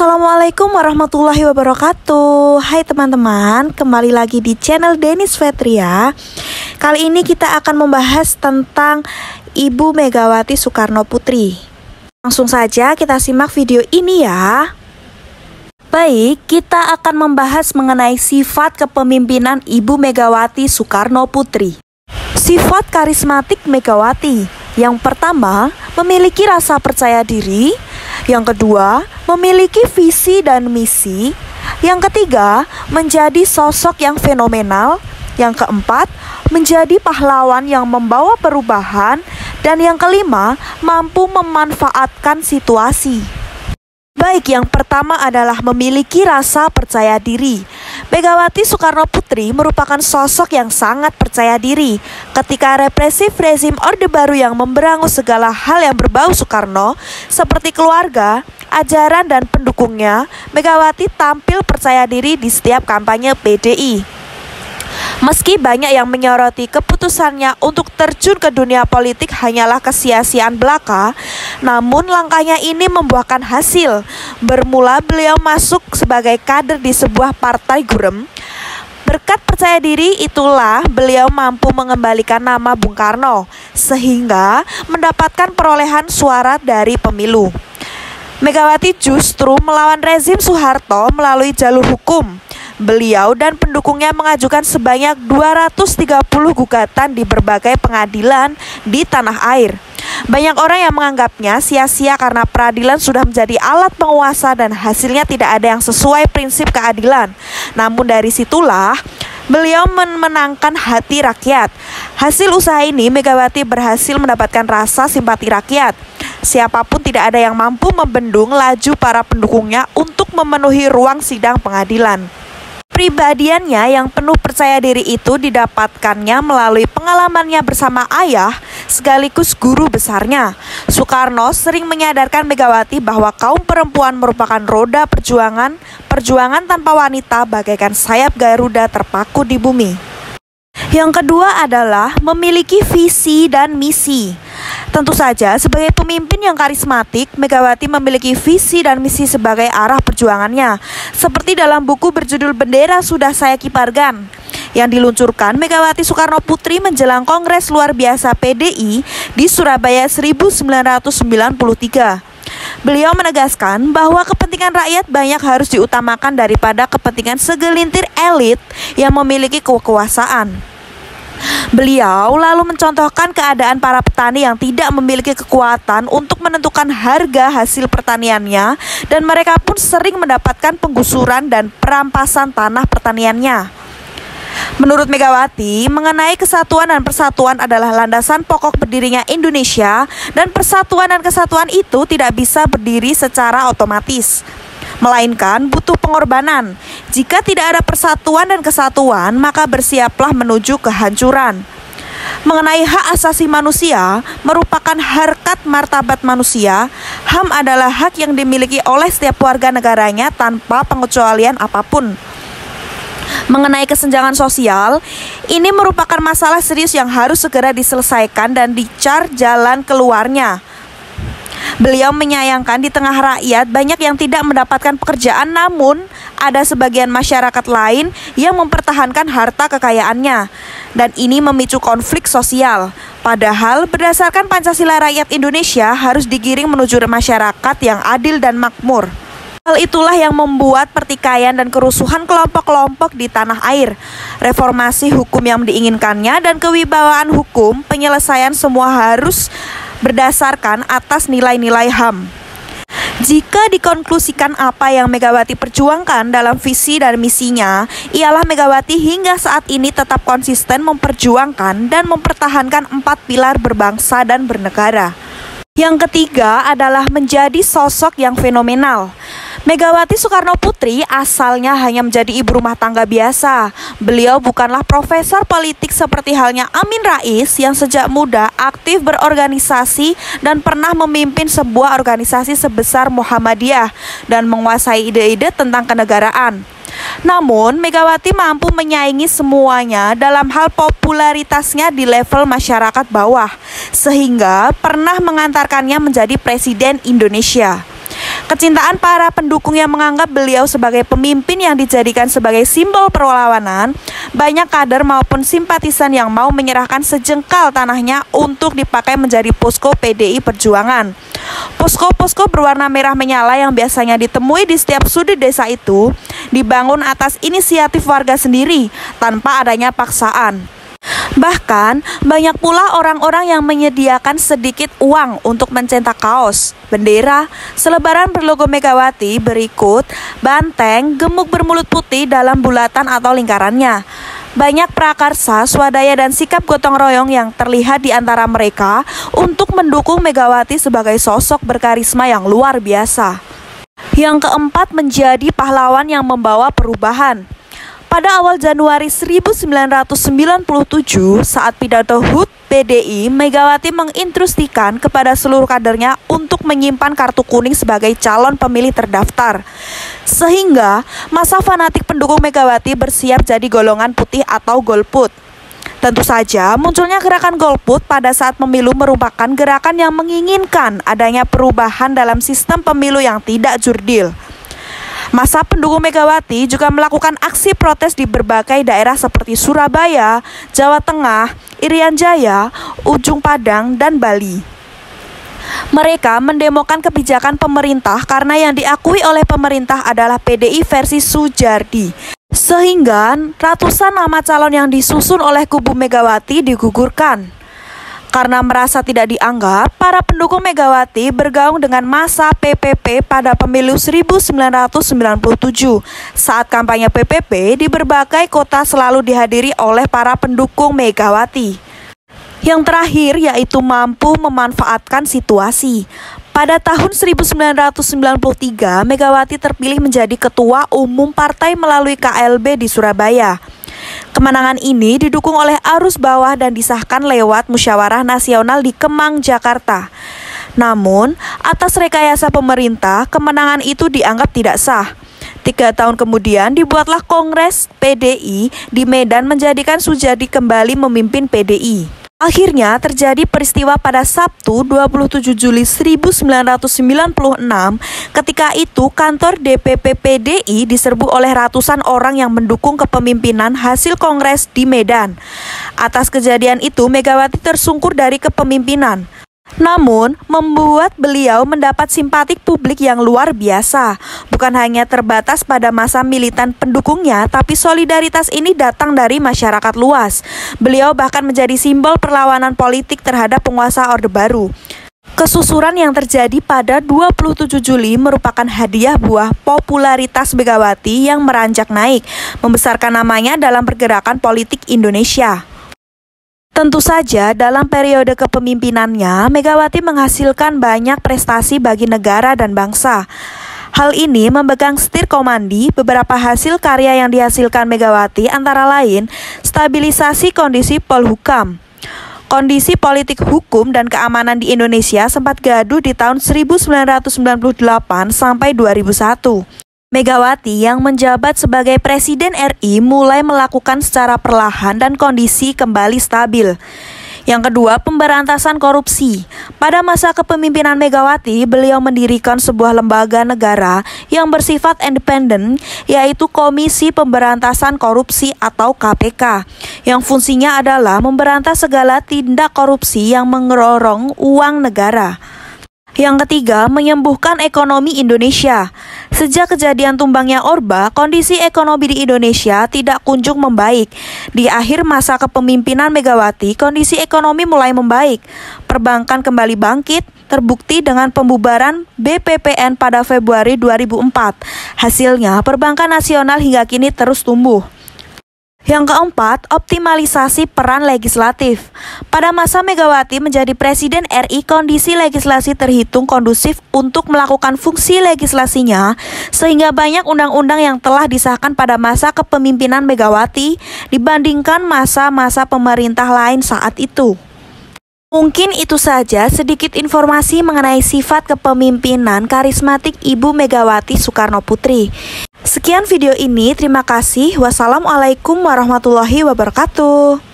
Assalamualaikum warahmatullahi wabarakatuh. Hai teman-teman, kembali lagi di channel Denis Fetria. Kali ini kita akan membahas tentang Ibu Megawati Soekarno Putri. Langsung saja kita simak video ini ya. Baik, kita akan membahas mengenai sifat kepemimpinan Ibu Megawati Soekarno Putri. Sifat karismatik Megawati. Yang pertama, memiliki rasa percaya diri. Yang kedua, memiliki visi dan misi. Yang ketiga, menjadi sosok yang fenomenal. Yang keempat, menjadi pahlawan yang membawa perubahan. Dan yang kelima, mampu memanfaatkan situasi. Baik, yang pertama adalah memiliki rasa percaya diri. Megawati Soekarno Putri merupakan sosok yang sangat percaya diri. Ketika represif rezim Orde Baru yang memberangus segala hal yang berbau Soekarno, seperti keluarga, ajaran, dan pendukungnya, Megawati tampil percaya diri di setiap kampanye PDI. Meski banyak yang menyoroti keputusannya untuk terjun ke dunia politik hanyalah kesia-siaan belaka, namun langkahnya ini membuahkan hasil. Bermula beliau masuk sebagai kader di sebuah partai Gurem. Berkat percaya diri itulah beliau mampu mengembalikan nama Bung Karno, sehingga mendapatkan perolehan suara dari pemilu. Megawati justru melawan rezim Soeharto melalui jalur hukum. Beliau dan pendukungnya mengajukan sebanyak 230 gugatan di berbagai pengadilan di tanah air. Banyak orang yang menganggapnya sia-sia karena peradilan sudah menjadi alat penguasa dan hasilnya tidak ada yang sesuai prinsip keadilan. Namun dari situlah beliau memenangkan hati rakyat. Hasil usaha ini Megawati berhasil mendapatkan rasa simpati rakyat. Siapapun tidak ada yang mampu membendung laju para pendukungnya untuk memenuhi ruang sidang pengadilan. Pribadiannya yang penuh percaya diri itu didapatkannya melalui pengalamannya bersama ayah sekaligus guru besarnya. Soekarno sering menyadarkan Megawati bahwa kaum perempuan merupakan roda perjuangan tanpa wanita bagaikan sayap Garuda terpaku di bumi. Yang kedua adalah memiliki visi dan misi. Tentu saja sebagai pemimpin yang karismatik, Megawati memiliki visi dan misi sebagai arah perjuangannya. Seperti dalam buku berjudul Bendera Sudah Saya Kibarkan yang diluncurkan Megawati Soekarno Putri menjelang Kongres Luar Biasa PDI di Surabaya 1993. Beliau menegaskan bahwa kepentingan rakyat banyak harus diutamakan daripada kepentingan segelintir elit yang memiliki kekuasaan. Beliau lalu mencontohkan keadaan para petani yang tidak memiliki kekuatan untuk menentukan harga hasil pertaniannya, dan mereka pun sering mendapatkan penggusuran dan perampasan tanah pertaniannya. Menurut Megawati, mengenai kesatuan dan persatuan adalah landasan pokok berdirinya Indonesia, dan persatuan dan kesatuan itu tidak bisa berdiri secara otomatis, melainkan butuh pengorbanan. Jika tidak ada persatuan dan kesatuan, maka bersiaplah menuju kehancuran. Mengenai hak asasi manusia, merupakan harkat martabat manusia. HAM adalah hak yang dimiliki oleh setiap warga negaranya tanpa pengecualian apapun. Mengenai kesenjangan sosial, ini merupakan masalah serius yang harus segera diselesaikan dan dicari jalan keluarnya. Beliau menyayangkan di tengah rakyat banyak yang tidak mendapatkan pekerjaan, namun ada sebagian masyarakat lain yang mempertahankan harta kekayaannya, dan ini memicu konflik sosial. Padahal berdasarkan Pancasila rakyat Indonesia harus digiring menuju masyarakat yang adil dan makmur. Hal itulah yang membuat pertikaian dan kerusuhan kelompok-kelompok di tanah air. Reformasi hukum yang diinginkannya dan kewibawaan hukum, penyelesaian semua harus berdasarkan atas nilai-nilai HAM. Jika dikonklusikan apa yang Megawati perjuangkan dalam visi dan misinya, ialah Megawati hingga saat ini tetap konsisten memperjuangkan dan mempertahankan 4 pilar berbangsa dan bernegara. Yang ketiga adalah menjadi sosok yang fenomenal. Megawati Soekarno Putri asalnya hanya menjadi ibu rumah tangga biasa. Beliau bukanlah profesor politik seperti halnya Amin Rais yang sejak muda aktif berorganisasi dan pernah memimpin sebuah organisasi sebesar Muhammadiyah dan menguasai ide-ide tentang kenegaraan. Namun, Megawati mampu menyaingi semuanya dalam hal popularitasnya di level masyarakat bawah, sehingga pernah mengantarkannya menjadi Presiden Indonesia. Kecintaan para pendukung yang menganggap beliau sebagai pemimpin yang dijadikan sebagai simbol perlawanan, banyak kader maupun simpatisan yang mau menyerahkan sejengkal tanahnya untuk dipakai menjadi posko PDI Perjuangan. Posko-posko berwarna merah menyala yang biasanya ditemui di setiap sudut desa itu dibangun atas inisiatif warga sendiri tanpa adanya paksaan. Bahkan, banyak pula orang-orang yang menyediakan sedikit uang untuk mencetak kaos, bendera, selebaran berlogo Megawati berikut banteng, gemuk bermulut putih dalam bulatan atau lingkarannya. Banyak prakarsa, swadaya, dan sikap gotong royong yang terlihat di antara mereka untuk mendukung Megawati sebagai sosok berkarisma yang luar biasa. Yang keempat, menjadi pahlawan yang membawa perubahan. Pada awal Januari 1997, saat pidato HUT PDI, Megawati menginstruksikan kepada seluruh kadernya untuk menyimpan kartu kuning sebagai calon pemilih terdaftar. Sehingga masa fanatik pendukung Megawati bersiap jadi golongan putih atau golput. Tentu saja munculnya gerakan golput pada saat pemilu merupakan gerakan yang menginginkan adanya perubahan dalam sistem pemilu yang tidak jurdil. Masa pendukung Megawati juga melakukan aksi protes di berbagai daerah seperti Surabaya, Jawa Tengah, Irian Jaya, Ujung Padang, dan Bali. Mereka mendemokan kebijakan pemerintah karena yang diakui oleh pemerintah adalah PDI versi Soejardi. Sehingga ratusan nama calon yang disusun oleh kubu Megawati digugurkan. Karena merasa tidak dianggap, para pendukung Megawati bergaung dengan massa PPP pada pemilu 1997. Saat kampanye PPP di berbagai kota selalu dihadiri oleh para pendukung Megawati. Yang terakhir yaitu mampu memanfaatkan situasi. Pada tahun 1993, Megawati terpilih menjadi ketua umum partai melalui KLB di Surabaya. Kemenangan ini didukung oleh arus bawah dan disahkan lewat musyawarah nasional di Kemang, Jakarta. Namun, atas rekayasa pemerintah, kemenangan itu dianggap tidak sah. 3 tahun kemudian dibuatlah Kongres PDI di Medan menjadikan Soejardi kembali memimpin PDI. Akhirnya terjadi peristiwa pada Sabtu 27 Juli 1996. Ketika itu kantor DPP PDI diserbu oleh ratusan orang yang mendukung kepemimpinan hasil kongres di Medan. Atas kejadian itu Megawati tersungkur dari kepemimpinan. Namun, membuat beliau mendapat simpatik publik yang luar biasa. Bukan hanya terbatas pada masa militan pendukungnya, tapi solidaritas ini datang dari masyarakat luas. Beliau bahkan menjadi simbol perlawanan politik terhadap penguasa Orde Baru. Kesusuran yang terjadi pada 27 Juli merupakan hadiah buah popularitas Megawati yang meranjak naik, membesarkan namanya dalam pergerakan politik Indonesia. Tentu saja dalam periode kepemimpinannya, Megawati menghasilkan banyak prestasi bagi negara dan bangsa. Hal ini memegang setir komandi beberapa hasil karya yang dihasilkan Megawati antara lain stabilisasi kondisi Polhukam. Kondisi politik hukum dan keamanan di Indonesia sempat gaduh di tahun 1998 sampai 2001. Megawati yang menjabat sebagai Presiden RI mulai melakukan secara perlahan dan kondisi kembali stabil. Yang kedua, pemberantasan korupsi. Pada masa kepemimpinan Megawati, beliau mendirikan sebuah lembaga negara yang bersifat independen, yaitu Komisi Pemberantasan Korupsi atau KPK, yang fungsinya adalah memberantas segala tindak korupsi yang mengerorong uang negara. Yang ketiga, menyembuhkan ekonomi Indonesia. Sejak kejadian tumbangnya Orba, kondisi ekonomi di Indonesia tidak kunjung membaik. Di akhir masa kepemimpinan Megawati, kondisi ekonomi mulai membaik. Perbankan kembali bangkit, terbukti dengan pembubaran BPPN pada Februari 2004. Hasilnya, perbankan nasional hingga kini terus tumbuh. Yang keempat, optimalisasi peran legislatif. Pada masa Megawati menjadi Presiden RI, kondisi legislasi terhitung kondusif untuk melakukan fungsi legislasinya, sehingga banyak undang-undang yang telah disahkan pada masa kepemimpinan Megawati dibandingkan masa-masa pemerintah lain saat itu. Mungkin itu saja sedikit informasi mengenai sifat kepemimpinan karismatik Ibu Megawati Soekarno Putri. Sekian video ini, terima kasih. Wassalamualaikum warahmatullahi wabarakatuh.